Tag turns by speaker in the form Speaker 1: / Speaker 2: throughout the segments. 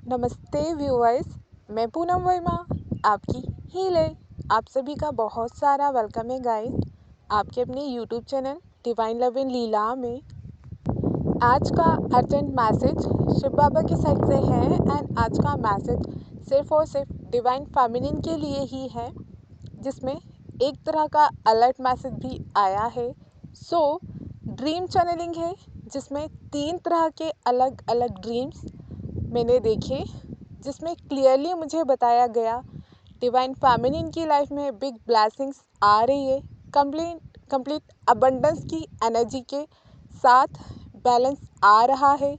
Speaker 1: नमस्ते व्यूअर्स, मैं पूनम वर्मा, आपकी हीलर। आप सभी का बहुत सारा वेलकम है गाइस आपके अपने YouTube channel divine love in Leela में। आज का अर्जेंट मैसेज शिव बाबा की साइड से है एंड आज का मैसेज सिर्फ और सिर्फ डिवाइन फेमिनिन के लिए ही है, जिसमें एक तरह का अलर्ट मैसेज भी आया है। ड्रीम चैनलिंग है, जिसमें 3 तरह के अलग अलग ड्रीम्स मैंने देखे, जिसमें क्लियरली मुझे बताया गया डिवाइन फेमिनिन की लाइफ में बिग ब्लेसिंग्स आ रही है। कंप्लीट अबंडेंस की एनर्जी के साथ बैलेंस आ रहा है।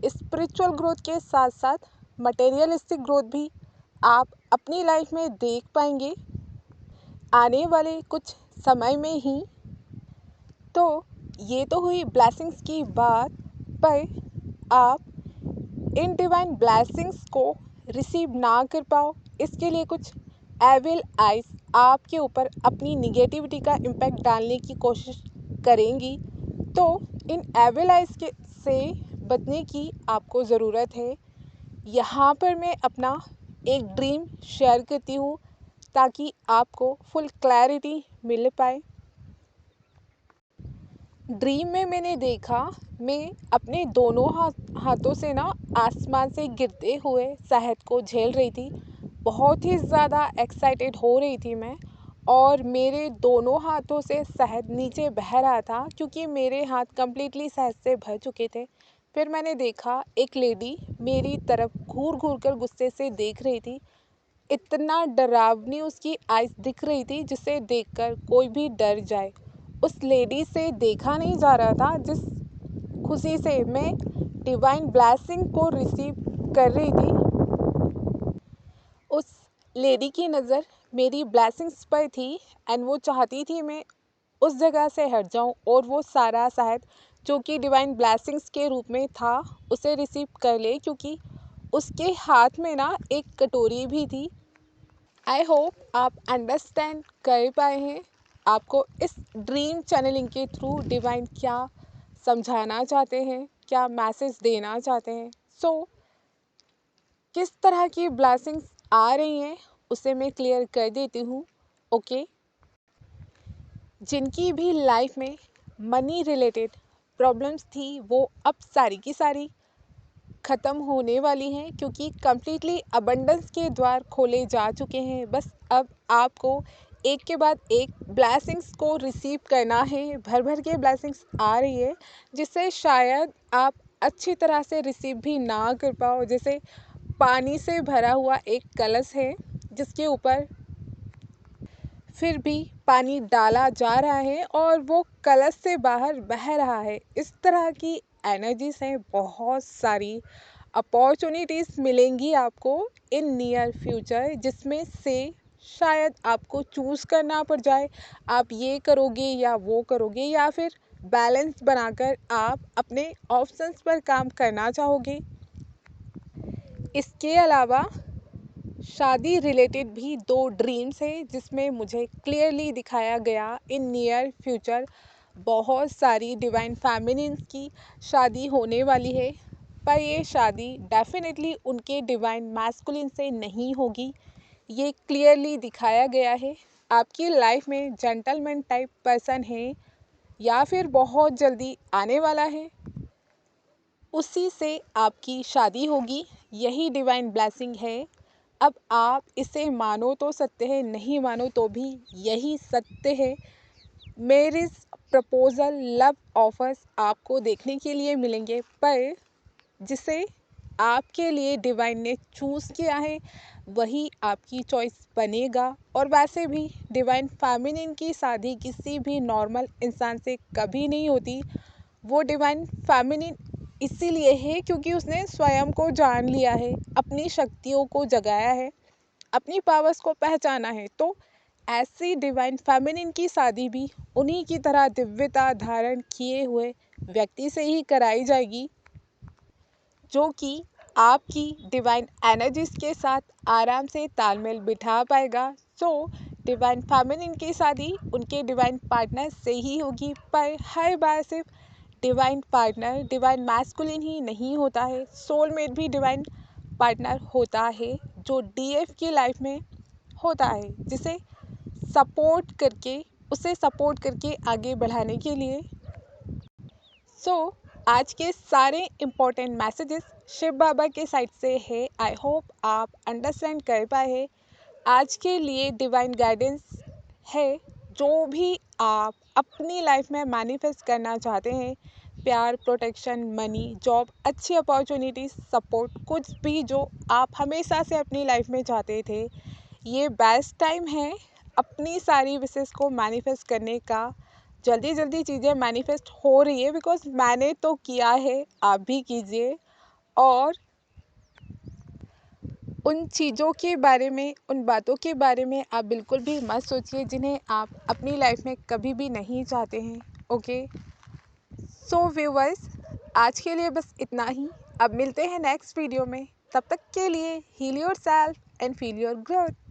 Speaker 1: स्पिरिचुअल ग्रोथ के साथ साथ मटेरियलिस्टिक ग्रोथ भी आप अपनी लाइफ में देख पाएंगे आने वाले कुछ समय में ही। तो ये तो हुई ब्लेसिंग्स की बात, पर आप इन डिवाइन ब्लेसिंग्स को रिसीव ना कर पाओ, इसके लिए कुछ एविल आइज आपके ऊपर अपनी निगेटिविटी का इम्पैक्ट डालने की कोशिश करेंगी। तो इन एविल आइज के से बचने की आपको ज़रूरत है। यहाँ पर मैं अपना एक ड्रीम शेयर करती हूँ ताकि आपको फुल क्लैरिटी मिल पाए। ड्रीम में मैंने देखा मैं अपने दोनों हाथों से ना आसमान से गिरते हुए शहद को झेल रही थी। बहुत ही ज़्यादा एक्साइटेड हो रही थी मैं, और मेरे दोनों हाथों से शहद नीचे बह रहा था क्योंकि मेरे हाथ कम्प्लीटली शहद से भर चुके थे। फिर मैंने देखा एक लेडी मेरी तरफ घूर घूर कर गुस्से से देख रही थी। इतना डरावनी उसकी आइज़ दिख रही थी जिसे देखकर कोई भी डर जाए। उस लेडी से देखा नहीं जा रहा था जिस खुशी से मैं डिवाइन ब्लेसिंग को रिसीव कर रही थी। उस लेडी की नज़र मेरी ब्लेसिंग्स पर थी एंड वो चाहती थी मैं उस जगह से हट जाऊं और वो सारा शहद जो कि डिवाइन ब्लेसिंग्स के रूप में था उसे रिसीव कर ले, क्योंकि उसके हाथ में ना एक कटोरी भी थी। आई होप आप अंडरस्टैंड कर पाए हैं आपको इस ड्रीम चैनलिंग के थ्रू डिवाइन क्या समझाना चाहते हैं, क्या मैसेज देना चाहते हैं। किस तरह की ब्लेसिंग्स आ रही हैं उसे मैं क्लियर कर देती हूँ। ओके, जिनकी भी लाइफ में मनी रिलेटेड प्रॉब्लम्स थी वो अब सारी की सारी ख़त्म होने वाली हैं, क्योंकि कम्प्लीटली अबंडेंस के द्वार खोले जा चुके हैं। बस अब आपको एक के बाद एक ब्लेसिंग्स को रिसीव करना है। भर भर के ब्लेसिंग्स आ रही है जिससे शायद आप अच्छी तरह से रिसीव भी ना कर पाओ। जैसे पानी से भरा हुआ एक कलश है जिसके ऊपर फिर भी पानी डाला जा रहा है और वो कलश से बाहर बह रहा है। इस तरह की एनर्जीज हैं। बहुत सारी अपॉर्चुनिटीज़ मिलेंगी आपको इन नियर फ्यूचर, जिसमें से शायद आपको चूज़ करना पड़ जाए आप ये करोगे या वो करोगे, या फिर बैलेंस बनाकर आप अपने ऑप्शंस पर काम करना चाहोगे। इसके अलावा शादी रिलेटेड भी 2 ड्रीम्स है जिसमें मुझे क्लियरली दिखाया गया इन नियर फ्यूचर बहुत सारी डिवाइन फेमिनिन्स की शादी होने वाली है, पर ये शादी डेफिनेटली उनके डिवाइन मैस्कुलिन से नहीं होगी। ये क्लियरली दिखाया गया है। आपकी लाइफ में जेंटलमैन टाइप पर्सन है या फिर बहुत जल्दी आने वाला है, उसी से आपकी शादी होगी। यही डिवाइन ब्लेसिंग है। अब आप इसे मानो तो सत्य है, नहीं मानो तो भी यही सत्य है। मैरिज प्रपोजल लव ऑफर्स आपको देखने के लिए मिलेंगे, पर जिसे आपके लिए डिवाइन ने चूज़ किया है वही आपकी चॉइस बनेगा। और वैसे भी डिवाइन फेमिनिन की शादी किसी भी नॉर्मल इंसान से कभी नहीं होती। वो डिवाइन फेमिनिन इसीलिए है क्योंकि उसने स्वयं को जान लिया है, अपनी शक्तियों को जगाया है, अपनी पावर्स को पहचाना है। तो ऐसी डिवाइन फेमिनिन की शादी भी उन्हीं की तरह दिव्यता धारण किए हुए व्यक्ति से ही कराई जाएगी, जो कि आपकी डिवाइन एनर्जीज के साथ आराम से तालमेल बिठा पाएगा। डिवाइन फेमिनिन की शादी उनके डिवाइन पार्टनर से ही होगी, पर हर बार सिर्फ डिवाइन पार्टनर डिवाइन मैस्कुलिन ही नहीं होता है, सोलमेट भी डिवाइन पार्टनर होता है जो डीएफ की लाइफ में होता है, जिसे सपोर्ट करके उसे सपोर्ट करके आगे बढ़ाने के लिए। आज के सारे इम्पोर्टेंट मैसेजेस शिव बाबा के साइड से है। आई होप आप अंडरस्टैंड कर पाए हैं। आज के लिए डिवाइन गाइडेंस है, जो भी आप अपनी लाइफ में मैनिफेस्ट करना चाहते हैं, प्यार, प्रोटेक्शन, मनी, जॉब, अच्छी अपॉर्चुनिटीज, सपोर्ट, कुछ भी जो आप हमेशा से अपनी लाइफ में चाहते थे, ये बेस्ट टाइम है अपनी सारी विशेष को मैनिफेस्ट करने का। जल्दी जल्दी चीज़ें मैनिफेस्ट हो रही है, बिकॉज मैंने तो किया है, आप भी कीजिए। और उन चीज़ों के बारे में, उन बातों के बारे में आप बिल्कुल भी मत सोचिए जिन्हें आप अपनी लाइफ में कभी भी नहीं चाहते हैं। ओके, सो व्यूअर्स, आज के लिए बस इतना ही। अब मिलते हैं नेक्स्ट वीडियो में। तब तक के लिए heal yourself and feel your growth.